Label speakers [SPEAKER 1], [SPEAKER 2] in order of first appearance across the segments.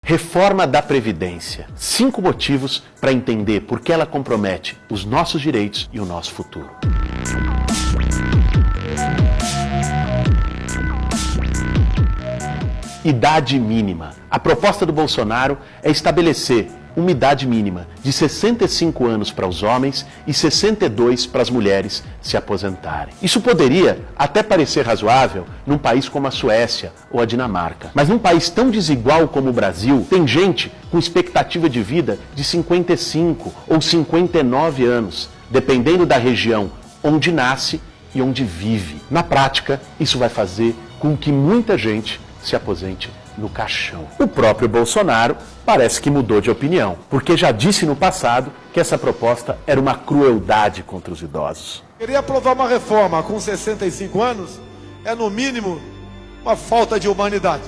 [SPEAKER 1] Reforma da Previdência. 5 motivos para entender por que ela compromete os nossos direitos e o nosso futuro. Idade mínima. A proposta do Bolsonaro é estabelecer uma idade mínima de 65 anos para os homens e 62 para as mulheres se aposentarem. Isso poderia até parecer razoável num país como a Suécia ou a Dinamarca. Mas num país tão desigual como o Brasil, tem gente com expectativa de vida de 55 ou 59 anos, dependendo da região onde nasce e onde vive. Na prática, isso vai fazer com que muita gente se aposente no caixão. O próprio Bolsonaro parece que mudou de opinião, porque já disse no passado que essa proposta era uma crueldade contra os idosos.
[SPEAKER 2] Queria aprovar uma reforma com 65 anos é, no mínimo, uma falta de humanidade.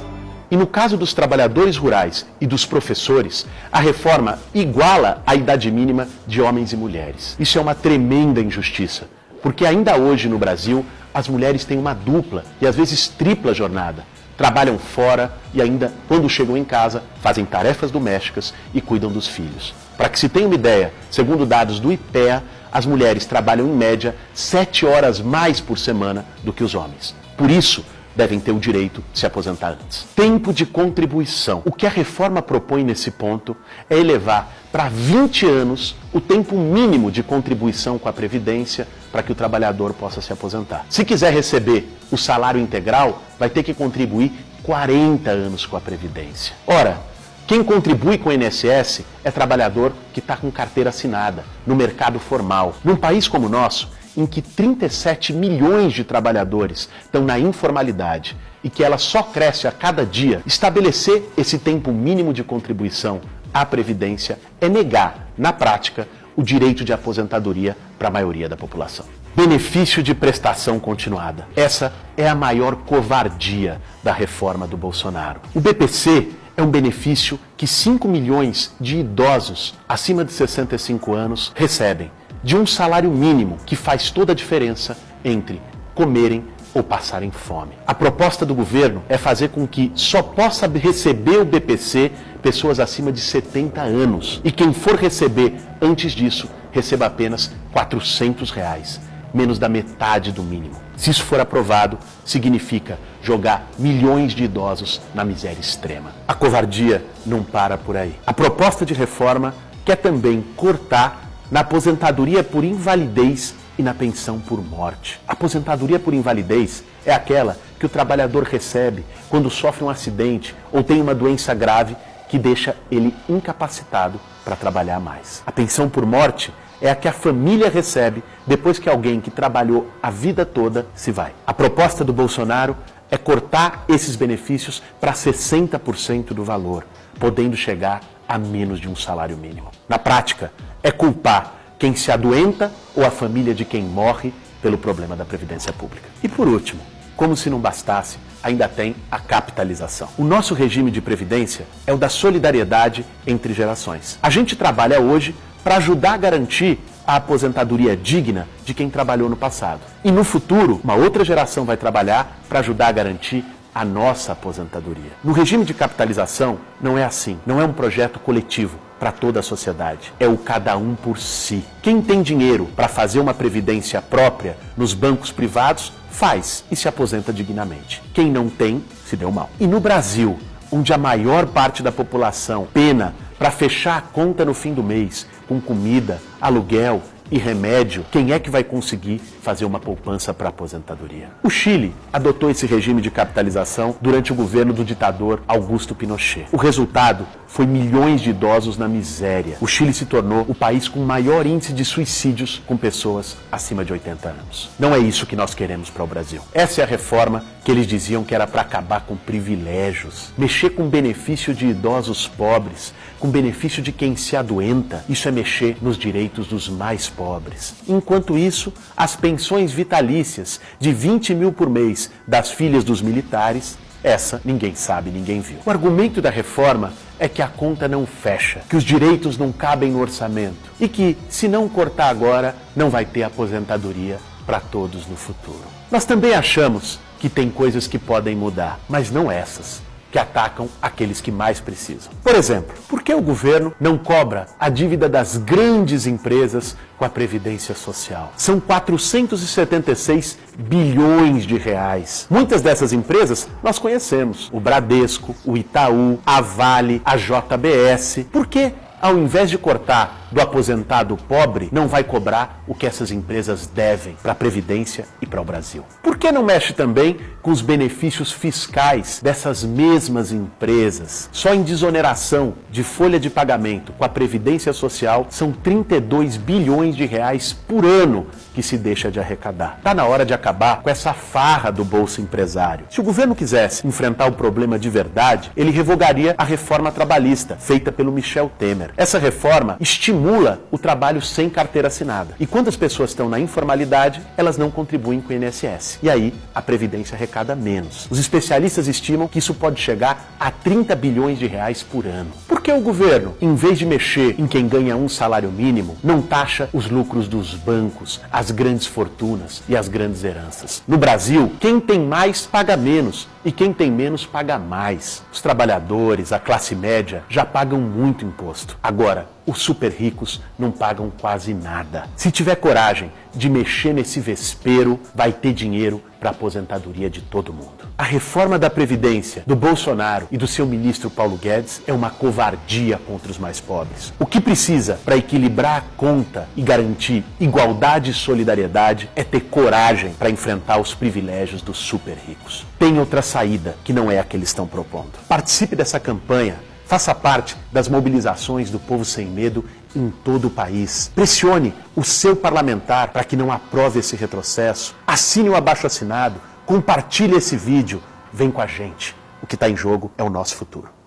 [SPEAKER 1] E no caso dos trabalhadores rurais e dos professores, a reforma iguala a idade mínima de homens e mulheres. Isso é uma tremenda injustiça, porque ainda hoje no Brasil, as mulheres têm uma dupla e às vezes tripla jornada. Trabalham fora e ainda, quando chegam em casa, fazem tarefas domésticas e cuidam dos filhos. Para que se tenha uma ideia, segundo dados do IPEA, as mulheres trabalham em média 7 horas mais por semana do que os homens. Por isso, devem ter o direito de se aposentar antes. Tempo de contribuição. O que a reforma propõe nesse ponto é elevar para 20 anos o tempo mínimo de contribuição com a Previdência para que o trabalhador possa se aposentar. Se quiser receber o salário integral, vai ter que contribuir 40 anos com a Previdência. Ora, quem contribui com o INSS é trabalhador que está com carteira assinada, no mercado formal. Num país como o nosso, em que 37 milhões de trabalhadores estão na informalidade e que ela só cresce a cada dia, estabelecer esse tempo mínimo de contribuição à Previdência é negar, na prática, o direito de aposentadoria para a maioria da população. Benefício de prestação continuada. Essa é a maior covardia da reforma do Bolsonaro. O BPC é um benefício que 5 milhões de idosos acima de 65 anos recebem, de um salário mínimo que faz toda a diferença entre comerem ou passarem fome. A proposta do governo é fazer com que só possa receber o BPC pessoas acima de 70 anos. E quem for receber antes disso, receba apenas R$400, menos da metade do mínimo. Se isso for aprovado, significa jogar milhões de idosos na miséria extrema. A covardia não para por aí. A proposta de reforma quer também cortar na aposentadoria por invalidez e na pensão por morte. A aposentadoria por invalidez é aquela que o trabalhador recebe quando sofre um acidente ou tem uma doença grave que deixa ele incapacitado para trabalhar mais. A pensão por morte é a que a família recebe depois que alguém que trabalhou a vida toda se vai. A proposta do Bolsonaro é cortar esses benefícios para 60% do valor, podendo chegar a menos de um salário mínimo. Na prática, é culpar quem se adoenta ou a família de quem morre pelo problema da Previdência Pública. E por último, como se não bastasse, ainda tem a capitalização. O nosso regime de previdência é o da solidariedade entre gerações. A gente trabalha hoje para ajudar a garantir a aposentadoria digna de quem trabalhou no passado. E no futuro, uma outra geração vai trabalhar para ajudar a garantir a nossa aposentadoria. No regime de capitalização, não é assim. Não é um projeto coletivo para toda a sociedade. É o cada um por si. Quem tem dinheiro para fazer uma previdência própria nos bancos privados, faz e se aposenta dignamente. Quem não tem, se deu mal. E no Brasil, onde a maior parte da população pena para fechar a conta no fim do mês, com comida, aluguel e remédio, quem é que vai conseguir fazer uma poupança para a aposentadoria? O Chile adotou esse regime de capitalização durante o governo do ditador Augusto Pinochet. O resultado foi milhões de idosos na miséria. O Chile se tornou o país com maior índice de suicídios com pessoas acima de 80 anos. Não é isso que nós queremos para o Brasil. Essa é a reforma que eles diziam que era para acabar com privilégios, mexer com benefício de idosos pobres, com benefício de quem se adoenta. Isso é mexer nos direitos dos mais pobres. Enquanto isso, as pensões vitalícias de 20 mil por mês das filhas dos militares, essa ninguém sabe, ninguém viu. O argumento da reforma é que a conta não fecha, que os direitos não cabem no orçamento e que, se não cortar agora, não vai ter aposentadoria para todos no futuro. Nós também achamos que tem coisas que podem mudar, mas não essas. que atacam aqueles que mais precisam. Por exemplo, por que o governo não cobra a dívida das grandes empresas com a Previdência Social? São 476 bilhões de reais. Muitas dessas empresas nós conhecemos: o Bradesco, o Itaú, a Vale, a JBS. Por que, ao invés de cortar do aposentado pobre, não vai cobrar o que essas empresas devem para a Previdência e para o Brasil? Por que não mexe também com os benefícios fiscais dessas mesmas empresas? Só em desoneração de folha de pagamento com a Previdência Social são 32 bilhões de reais por ano que se deixa de arrecadar. Está na hora de acabar com essa farra do Bolsa Empresário. Se o governo quisesse enfrentar o problema de verdade, ele revogaria a reforma trabalhista feita pelo Michel Temer. Essa reforma estimula o trabalho sem carteira assinada. E quando as pessoas estão na informalidade, elas não contribuem com o INSS. E aí, a Previdência arrecada menos. Os especialistas estimam que isso pode chegar a 30 bilhões de reais por ano. Por que o governo, em vez de mexer em quem ganha um salário mínimo, não taxa os lucros dos bancos, as grandes fortunas e as grandes heranças? No Brasil, quem tem mais paga menos e quem tem menos paga mais. Os trabalhadores, a classe média, já pagam muito imposto. Agora, os super ricos não pagam quase nada. Se tiver coragem de mexer nesse vespeiro, vai ter dinheiro para a aposentadoria de todo mundo. A reforma da Previdência do Bolsonaro e do seu ministro Paulo Guedes é uma covardia contra os mais pobres. O que precisa para equilibrar a conta e garantir igualdade e solidariedade é ter coragem para enfrentar os privilégios dos super ricos. Tem outra saída que não é a que eles estão propondo. Participe dessa campanha. Faça parte das mobilizações do Povo Sem Medo em todo o país. Pressione o seu parlamentar para que não aprove esse retrocesso. Assine o abaixo-assinado. Compartilhe esse vídeo. Vem com a gente. O que está em jogo é o nosso futuro.